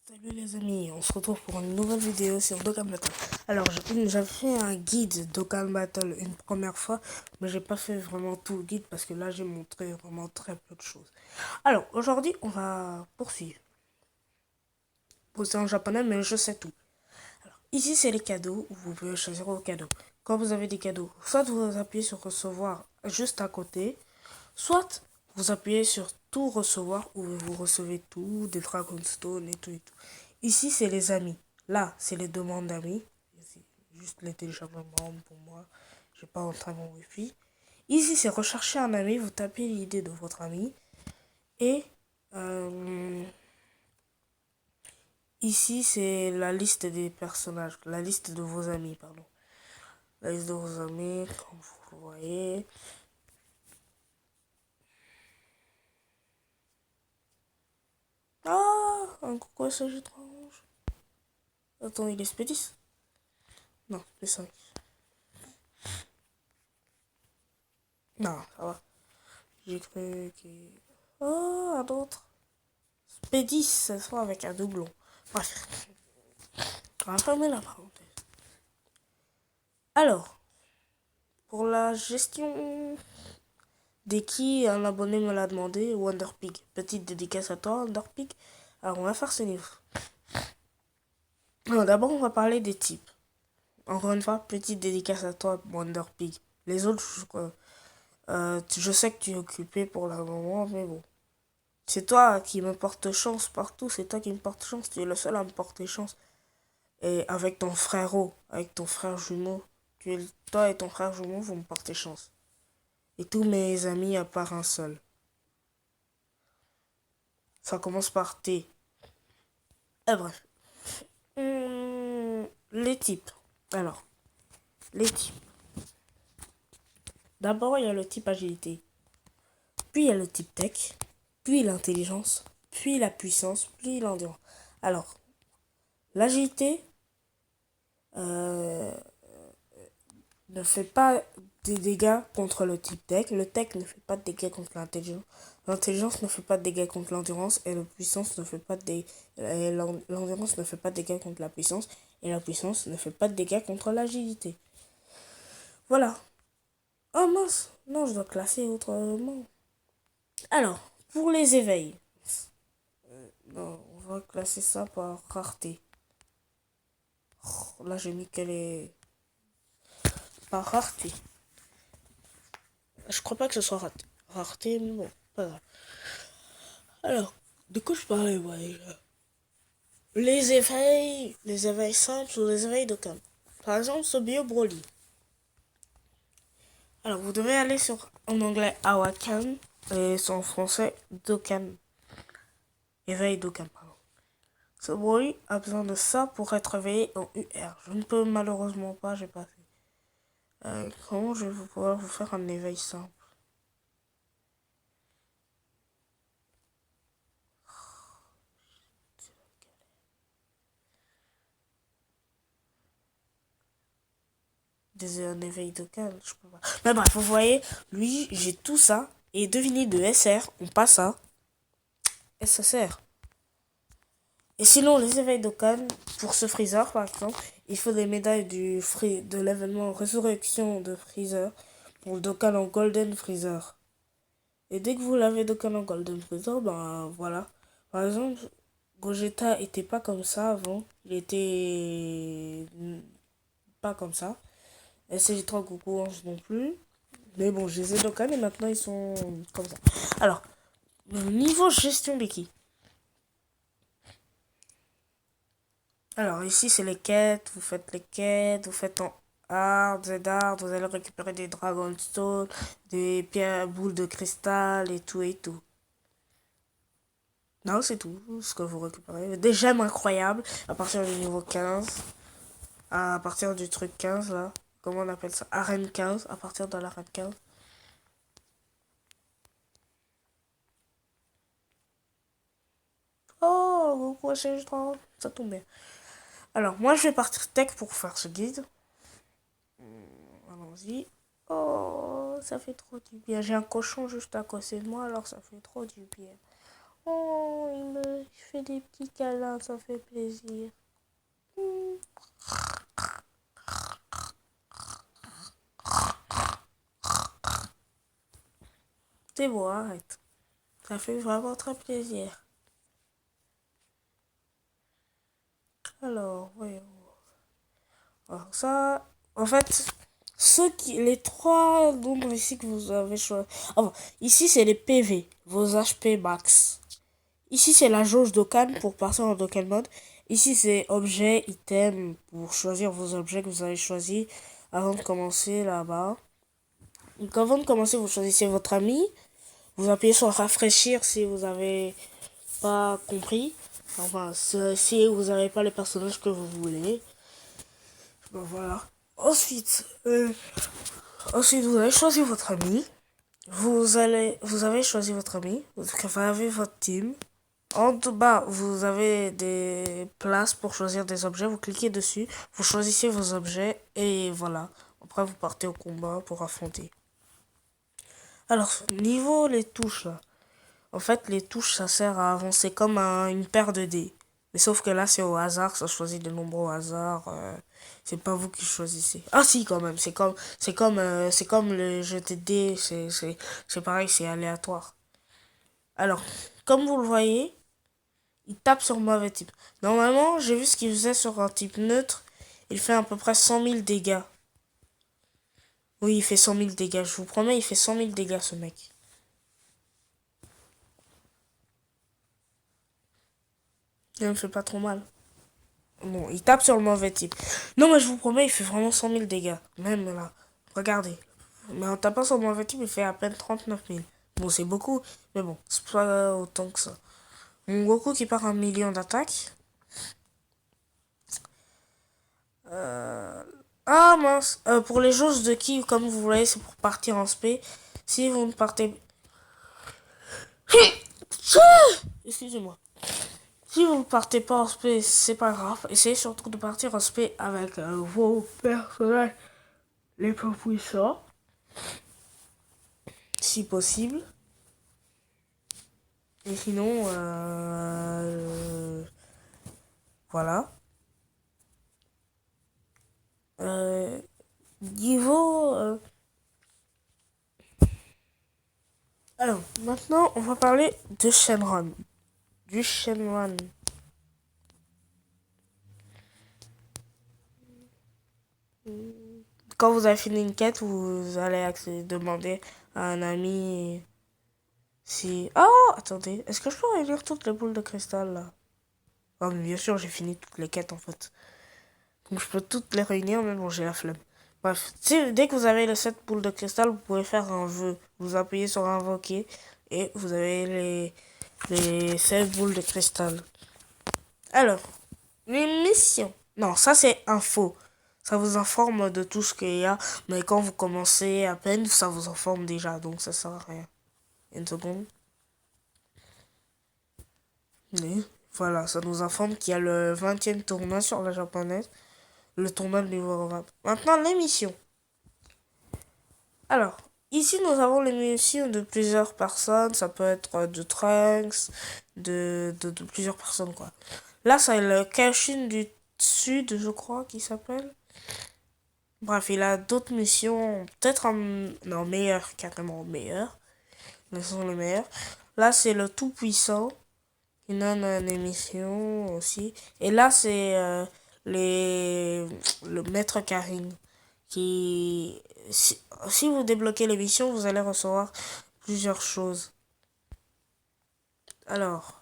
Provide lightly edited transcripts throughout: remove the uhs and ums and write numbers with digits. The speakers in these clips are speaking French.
Salut les amis, on se retrouve pour une nouvelle vidéo sur Dokkan Battle. Alors j'avais fait un guide Dokkan Battle une première fois, mais j'ai pas fait vraiment tout le guide parce que là j'ai montré vraiment très peu de choses. Alors aujourd'hui on va poursuivre. Bon, c'est en japonais mais je sais tout. Alors ici c'est les cadeaux, vous pouvez choisir vos cadeaux. Quand vous avez des cadeaux, soit vous appuyez sur recevoir juste à côté, soit vous appuyez sur tout recevoir où vous recevez tout, des Dragonstone et tout et tout. Ici, c'est les amis. Là, c'est les demandes d'amis. C'est juste les téléchargements pour moi. Je n'ai pas entré mon wifi. Ici, c'est rechercher un ami. Vous tapez l'idée de votre ami. Et ici, c'est la liste des personnages. La liste de vos amis, pardon. La liste de vos amis, comme vous le voyez. Ah, un coucou à ce jeu de orange. Attends, il est Spédis? Non, c'est 5. Non, ça va. J'ai cru qu'il... Oh, un autre. Spédis, ce soit avec un doublon. Bref, on va fermer la parenthèse. Alors, pour la gestion des qui, un abonné me l'a demandé, Wonderpig. Petite dédicace à toi, Wonderpig. Alors, on va faire ce niveau. D'abord, on va parler des types. Encore une fois, petite dédicace à toi, Wonderpig. Les autres, je sais que tu es occupé pour le moment, mais bon. C'est toi qui me porte chance partout, c'est toi qui me porte chance, tu es le seul à me porter chance. Et avec ton frérot, avec ton frère jumeau, toi et ton frère jumeau, vous me portez chance. Et tous mes amis à part un seul. Ça commence par T. Et bref. Les types. Alors, les types. D'abord, il y a le type agilité. Puis, il y a le type tech. Puis, l'intelligence. Puis, la puissance. Puis, l'endurance. Alors, l'agilité ne fait pas des dégâts contre le type tech. Le tech ne fait pas de dégâts contre l'intelligence. L'intelligence ne fait pas de dégâts contre l'endurance. Et la puissance ne fait pas de dégâts. L'endurance ne fait pas de dégâts contre la puissance. Et la puissance ne fait pas de dégâts contre l'agilité. Voilà. Oh mince. Non, je dois classer autrement. Alors, pour les éveils. Non, on va classer ça par rareté. Oh, là, j'ai mis qu'elle est par rareté. Je crois pas que ce soit rareté, mais bon, pas grave. Alors, de quoi je parlais, moi, déjà? Les éveils simples ou les éveils de calme. Par exemple, ce Bio Broly. Alors, vous devez aller sur, en anglais, Awaken, et en français, Dokkan. Éveil Dokkan, pardon. Ce Broly a besoin de ça pour être réveillé en UR. Je ne peux malheureusement pas, j'ai pas fait. Comment je vais pouvoir vous faire un éveil simple? Un éveil de calme, je peux pas. Mais bref, vous voyez, lui, j'ai tout ça. Et devinez de SR, on passe à SSR. Et sinon, les éveils de Cannes, pour ce Freezer par exemple, il faut des médailles de l'événement Résurrection de Freezer pour le Dokkan en Golden Freezer. Et dès que vous l'avez Dokkan en Golden Freezer, ben voilà. Par exemple, Gogeta était pas comme ça avant. Il était pas comme ça. SG3 Goku Orange non plus. Mais bon, je les ai Dokkan et maintenant ils sont comme ça. Alors, niveau gestion des ki. Alors ici c'est les quêtes, vous faites les quêtes, vous faites en hard, Z-hard, vous allez récupérer des Dragonstone, des pierres, boules de cristal et tout et tout. Non, c'est tout ce que vous récupérez. Des gemmes incroyables à partir du niveau 15. À partir du truc 15 là. Comment on appelle ça? Arène 15, à partir de l'arène 15. Oh, pourquoi c'est juste ça tombe bien. Alors, moi, je vais partir tech pour faire ce guide. Allons-y. Oh, ça fait trop du bien. J'ai un cochon juste à côté de moi, alors ça fait trop du bien. Oh, il me fait fait des petits câlins, ça fait plaisir. C'est bon, arrête. Ça fait vraiment très plaisir. Alors, voyons. Alors ça, en fait, les trois nombres ici que vous avez choisi. Enfin, ici c'est les PV, vos HP max. Ici c'est la jauge d'Okan pour passer en Dokkan mode. Ici c'est objet, item pour choisir vos objets que vous avez choisis avant de commencer là-bas. Donc avant de commencer, vous choisissez votre ami. Vous appuyez sur rafraîchir si vous avez pas compris. Enfin, si vous n'avez pas les personnages que vous voulez. Ben voilà. Ensuite, vous avez choisi votre ami. Vous avez choisi votre ami. Vous avez votre team. En bas, vous avez des places pour choisir des objets. Vous cliquez dessus. Vous choisissez vos objets. Et voilà. Après, vous partez au combat pour affronter. Alors, niveau les touches, là. En fait, les touches, ça sert à avancer comme une paire de dés. Mais sauf que là, c'est au hasard, ça choisit des nombres au hasard. C'est pas vous qui choisissez. Ah si, quand même, c'est comme le jeu de dés, c'est pareil, c'est aléatoire. Alors, comme vous le voyez, il tape sur mauvais type. Normalement, j'ai vu ce qu'il faisait sur un type neutre. Il fait à peu près 100 000 dégâts. Oui, il fait 100 000 dégâts, je vous promets, il fait 100 000 dégâts, ce mec. Il me fait pas trop mal. Bon, il tape sur le mauvais type. Non, mais je vous promets, il fait vraiment 100 000 dégâts. Même là. Regardez. Mais en tapant sur le mauvais type, il fait à peine 39 000. Bon, c'est beaucoup. Mais bon, c'est pas autant que ça. Mon Goku qui part 1 million d'attaques. Ah mince. Pour les jauges de ki, comme vous voyez, c'est pour partir en spé. Si vous ne partez... Excusez-moi. Si vous ne partez pas en spé, c'est pas grave. Essayez surtout de partir en spé avec vos personnages les plus puissants. Si possible. Et sinon, voilà. Euh, niveau... Alors, maintenant, on va parler de Shenron. Du Shenron. Quand vous avez fini une quête, vous allez demander à un ami si... Oh, attendez. Est-ce que je peux réunir toutes les boules de cristal, là? Oh, mais bien sûr, j'ai fini toutes les quêtes, en fait. Donc, je peux toutes les réunir, mais bon, j'ai la flemme. Bref, dès que vous avez les 7 boules de cristal, vous pouvez faire un vœu. Vous appuyez sur invoquer et vous avez les 7 boules de cristal. Alors, les missions. Non, ça c'est info. Ça vous informe de tout ce qu'il y a. Mais quand vous commencez à peine, ça vous informe déjà. Donc ça sert à rien. Une seconde. Mais voilà, ça nous informe qu'il y a le 20e tournoi sur la japonaise. Le tournoi de niveau 20. Maintenant, les missions. Alors, ici nous avons les missions de plusieurs personnes. Ça peut être de Trunks, de plusieurs personnes quoi. Là, c'est le Kashin du Sud, je crois, qui s'appelle. Bref, il a d'autres missions, peut-être non, meilleures, carrément meilleures. Mais ce sont les meilleures. Là, c'est le Tout-Puissant, qui donne des missions aussi. Et là, c'est le Maître Karin, qui... Si vous débloquez les missions, vous allez recevoir plusieurs choses. Alors,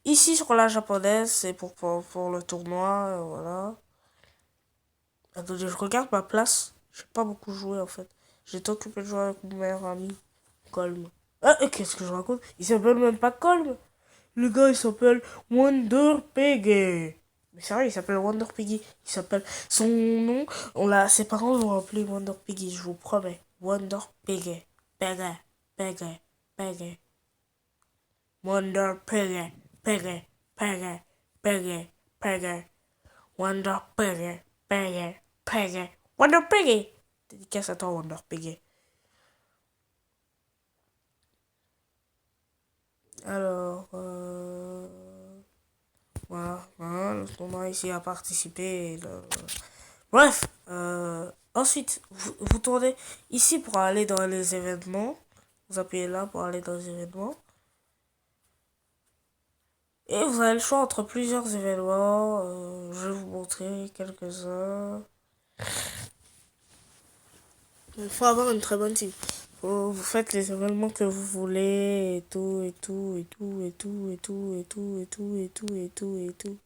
ici sur la japonaise, c'est pour le tournoi, voilà. Attendez, je regarde ma place. J'ai pas beaucoup joué en fait. J'étais occupé de jouer avec mon meilleur ami, Colm. Ah, qu'est-ce que je raconte? Il s'appelle même pas Colm. Le gars, il s'appelle Wonder Piggy. Mais sérieux, il s'appelle Wonder Piggy. Il s'appelle... Son nom, ses parents l'ont appelé Wonder Piggy, je vous promets. Wonder Piggy. Piggy. Piggy. Piggy. Wonder Piggy. Piggy. Piggy. Piggy. Piggy. Wonder Piggy. Piggy. Piggy. Wonder Piggy. Dédicace à toi, Wonder Piggy. Alors, on a ici à participer. Bref, ensuite, vous tournez ici pour aller dans les événements. Vous appuyez là pour aller dans les événements. Et vous avez le choix entre plusieurs événements. Je vais vous montrer quelques-uns. Il faut avoir une très bonne team. Vous faites les événements que vous voulez et tout et tout et tout et tout et tout et tout et tout et tout et tout et tout.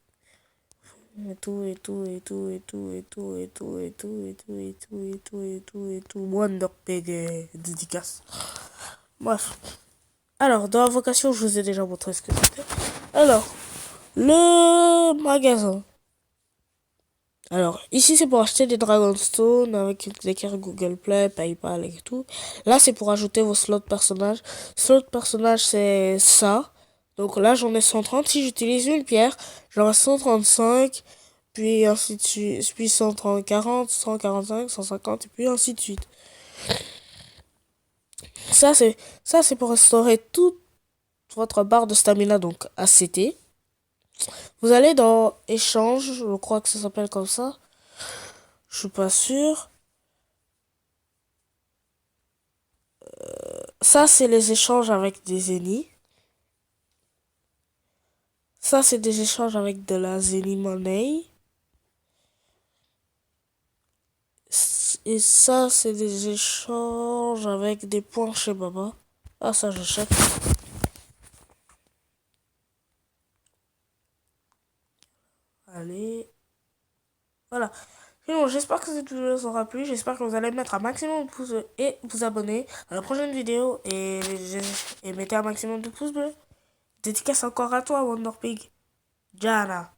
Et tout, et tout, et tout, et tout, et tout, et tout, et tout, et tout, et tout, et tout, et tout, et tout. Wonder Pig dédicace. Bref. Alors, dans la vocation, je vous ai déjà montré ce que c'était. Alors, le magasin. Alors, ici, c'est pour acheter des Dragonstone avec des cartes Google Play, PayPal et tout. Là, c'est pour ajouter vos slots personnages. Slot personnage, c'est ça. Donc là, j'en ai 130. Si j'utilise une pierre, j'en ai 135. Puis ainsi de suite. Puis 130, 40, 145, 150. Et puis ainsi de suite. Ça, c'est pour restaurer toute votre barre de stamina, donc ACT. Vous allez dans échange, je crois que ça s'appelle comme ça. Je suis pas sûr. Ça, c'est les échanges avec des ennemis. Ça, c'est des échanges avec de la Zeni Money. Et ça, c'est des échanges avec des points chez Baba. Ah, ça, j'achète. Allez. Voilà. Sinon, j'espère que cette vidéo vous aura plu. J'espère que vous allez mettre un maximum de pouces bleus et vous abonner à la prochaine vidéo. Et mettez un maximum de pouces bleus. Dédicace encore à toi, Wonder Pig. Jana.